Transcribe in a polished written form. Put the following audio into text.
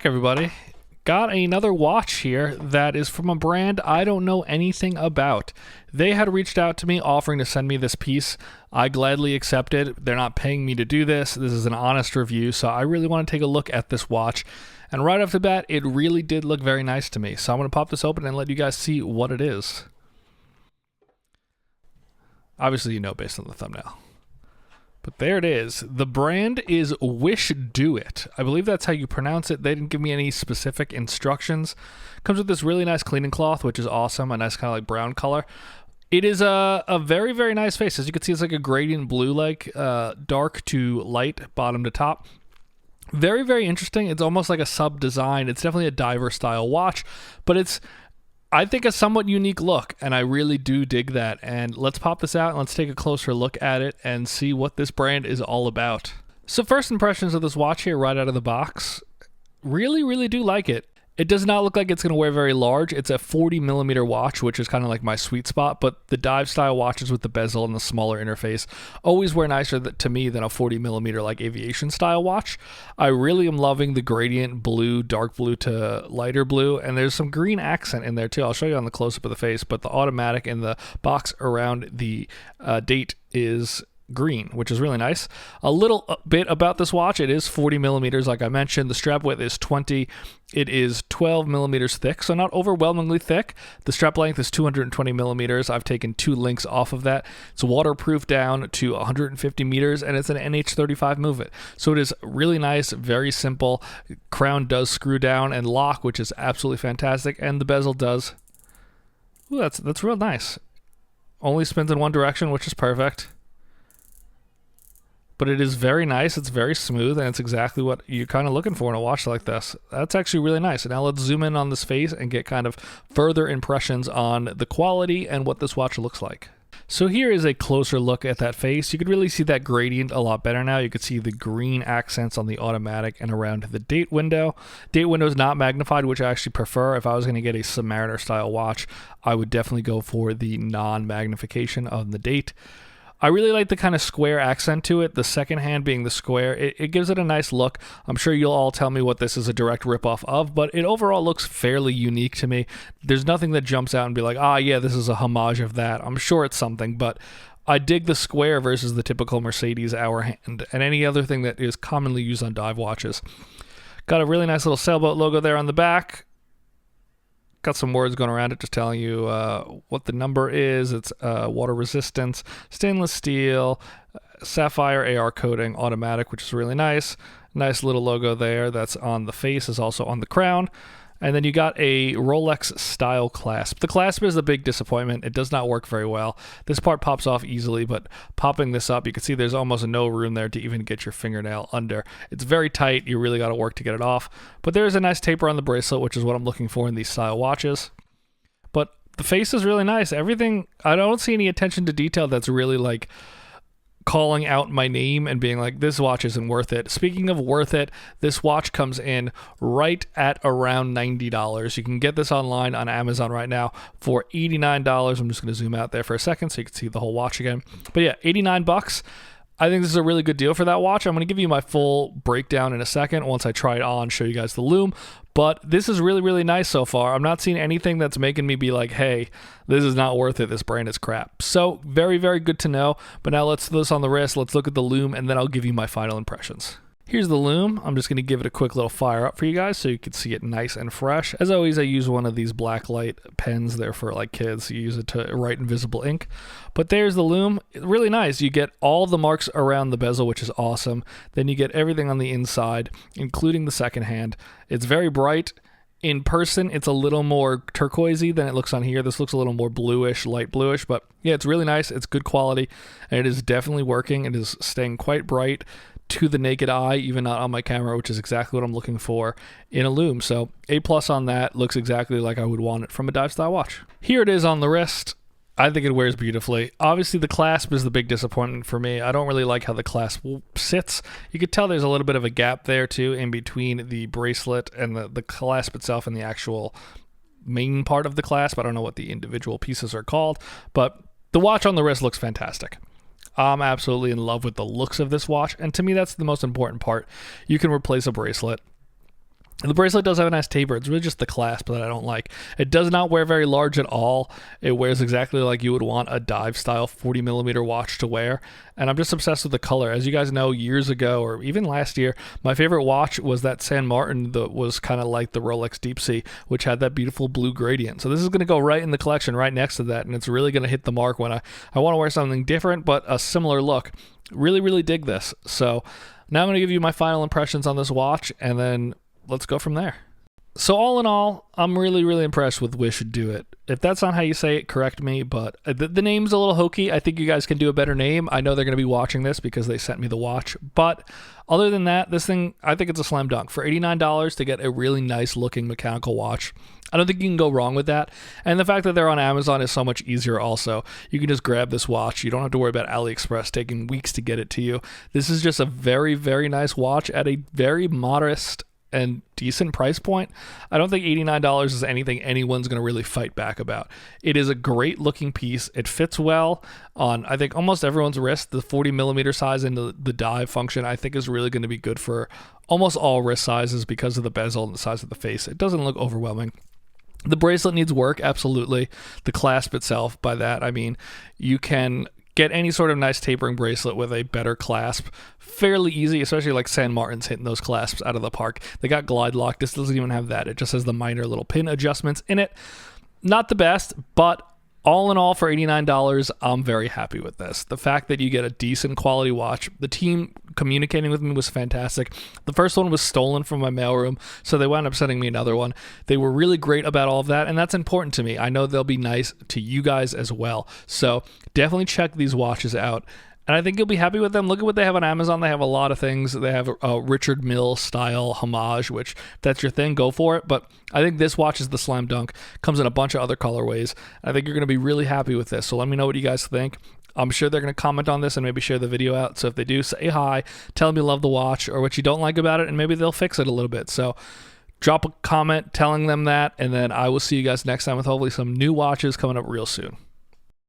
back, everybody. Got another watch here that is from a brand I don't know anything about. They had reached out to me offering to send me this piece. I gladly accepted. They're not paying me to do this. This is an honest review, so I really want to take a look at this watch. And right off the bat, it really did look very nice to me. So I'm going to pop this open and let you guys see what it is. Obviously, you know based on the thumbnail. But there it is. The brand is WISHDOIT. I believe that's how you pronounce it. They didn't give me any specific instructions. Comes with this really nice cleaning cloth, which is awesome. A nice kind of like brown color. It is a very, very nice face. As you can see, it's like a gradient blue, like dark to light, bottom to top. Very, very interesting. It's almost like a sub-design. It's definitely a diver style watch, but it's, I think, a somewhat unique look, and I really do dig that. And let's pop this out and let's take a closer look at it and see what this brand is all about. So first impressions of this watch here right out of the box, really, really do like it. It does not look like it's going to wear very large. It's a 40mm watch, which is kind of like my sweet spot, but the dive style watches with the bezel and the smaller interface always wear nicer to me than a 40mm like aviation style watch. I really am loving the gradient blue, dark blue to lighter blue, and there's some green accent in there too. I'll show you on the close-up of the face, but the automatic in the box around the date is green, which is really nice. A little bit about this watch: it is 40mm, like I mentioned. The strap width is 20. It is 12mm thick, so not overwhelmingly thick. The strap length is 220mm. I've taken 2 links off of that. It's waterproof down to 150 meters, and it's an NH35 movement. So it is really nice, very simple. Crown does screw down and lock, which is absolutely fantastic, and the bezel does. Ooh, that's real nice. Only spins in one direction, which is perfect. But it is very nice, it's very smooth, and it's exactly what you're kind of looking for in a watch like this. That's actually really nice. And now let's zoom in on this face and get kind of further impressions on the quality and what this watch looks like. So here is a closer look at that face. You could really see that gradient a lot better now. You could see the green accents on the automatic and around the date window. Date window is not magnified, which I actually prefer. If I was going to get a Submariner style watch, I would definitely go for the non-magnification on the date. I really like the kind of square accent to it, the second hand being the square. It gives it a nice look. I'm sure you'll all tell me what this is a direct ripoff of, but it overall looks fairly unique to me. There's nothing that jumps out and be like, ah, yeah, this is a homage of that. I'm sure it's something, but I dig the square versus the typical Mercedes hour hand and any other thing that is commonly used on dive watches. Got a really nice little sailboat logo there on the back. Got some words going around it just telling you what the number is. It's water resistance, stainless steel, sapphire AR coating, automatic, which is really nice. Nice little logo there that's on the face, is also on the crown. And then you got a Rolex style clasp. The clasp is a big disappointment. It does not work very well. This part pops off easily, but popping this up, you can see there's almost no room there to even get your fingernail under. It's very tight. You really got to work to get it off. But there is a nice taper on the bracelet, which is what I'm looking for in these style watches. But the face is really nice. Everything, I don't see any attention to detail that's really like calling out my name and being like, this watch isn't worth it. Speaking of worth it, this watch comes in right at around $90. You can get this online on Amazon right now for $89. I'm just going to zoom out there for a second so you can see the whole watch again. But yeah, 89 bucks. I think this is a really good deal for that watch. I'm going to give you my full breakdown in a second once I try it on, show you guys the Loom. But this is really, really nice so far. I'm not seeing anything that's making me be like, hey, this is not worth it. This brand is crap. So very, very good to know. But now let's throw this on the wrist. Let's look at the Loom, and then I'll give you my final impressions. Here's the Loom. I'm just going to give it a quick little fire up for you guys so you can see it nice and fresh. As always, I use one of these black light pens. They're for like kids. You use it to write invisible ink. But there's the Loom. Really nice. You get all the marks around the bezel, which is awesome. Then you get everything on the inside, including the second hand. It's very bright. In person, it's a little more turquoisey than it looks on here. This looks a little more bluish, light bluish, but yeah, it's really nice. It's good quality, and it is definitely working. It is staying quite bright to the naked eye, even not on my camera, which is exactly what I'm looking for in a Loom. So A+ on that. Looks exactly like I would want it from a dive style watch. Here it is on the wrist. I think it wears beautifully. Obviously, the clasp is the big disappointment for me. I don't really like how the clasp sits. You could tell there's a little bit of a gap there, too, in between the bracelet and the clasp itself and the actual main part of the clasp. I don't know what the individual pieces are called, but the watch on the wrist looks fantastic. I'm absolutely in love with the looks of this watch, and to me, that's the most important part. You can replace a bracelet. The bracelet does have a nice taper. It's really just the clasp that I don't like. It does not wear very large at all. It wears exactly like you would want a dive style 40 millimeter watch to wear. And I'm just obsessed with the color. As you guys know, years ago, or even last year, my favorite watch was that San Martin that was kind of like the Rolex Deep Sea, which had that beautiful blue gradient. So this is going to go right in the collection, right next to that. And it's really going to hit the mark when I want to wear something different, but a similar look. Really, really dig this. So now I'm going to give you my final impressions on this watch, and then let's go from there. So all in all, I'm really, really impressed with WISHDOIT. If that's not how you say it, correct me, but the name's a little hokey. I think you guys can do a better name. I know they're going to be watching this because they sent me the watch. But other than that, this thing, I think it's a slam dunk. For $89 to get a really nice looking mechanical watch, I don't think you can go wrong with that. And the fact that they're on Amazon is so much easier also. You can just grab this watch. You don't have to worry about AliExpress taking weeks to get it to you. This is just a very, very nice watch at a very modest and decent price point. I don't think $89 is anything anyone's going to really fight back about. It is a great looking piece. It fits well on, I think, almost everyone's wrist. The 40 millimeter size into the dive function, I think, is really going to be good for almost all wrist sizes because of the bezel and the size of the face. It doesn't look overwhelming. The bracelet needs work, absolutely. The clasp itself, by that I mean you can get any sort of nice tapering bracelet with a better clasp fairly easy, especially like San Martin's hitting those clasps out of the park. They got glide lock. This doesn't even have that. It just has the minor little pin adjustments in it. Not the best, but all in all, for $89, I'm very happy with this. The fact that you get a decent quality watch, the team communicating with me was fantastic. The first one was stolen from my mailroom, so they wound up sending me another one. They were really great about all of that, and that's important to me. I know they'll be nice to you guys as well. So definitely check these watches out. And I think you'll be happy with them. Look at what they have on Amazon. They have a lot of things. They have a Richard Mille style homage, which if that's your thing, go for it. But I think this watch is the slam dunk. Comes in a bunch of other colorways. I think you're going to be really happy with this. So let me know what you guys think. I'm sure they're going to comment on this and maybe share the video out. So if they do, say hi, tell them you love the watch or what you don't like about it, and maybe they'll fix it a little bit. So drop a comment telling them that, and then I will see you guys next time with hopefully some new watches coming up real soon.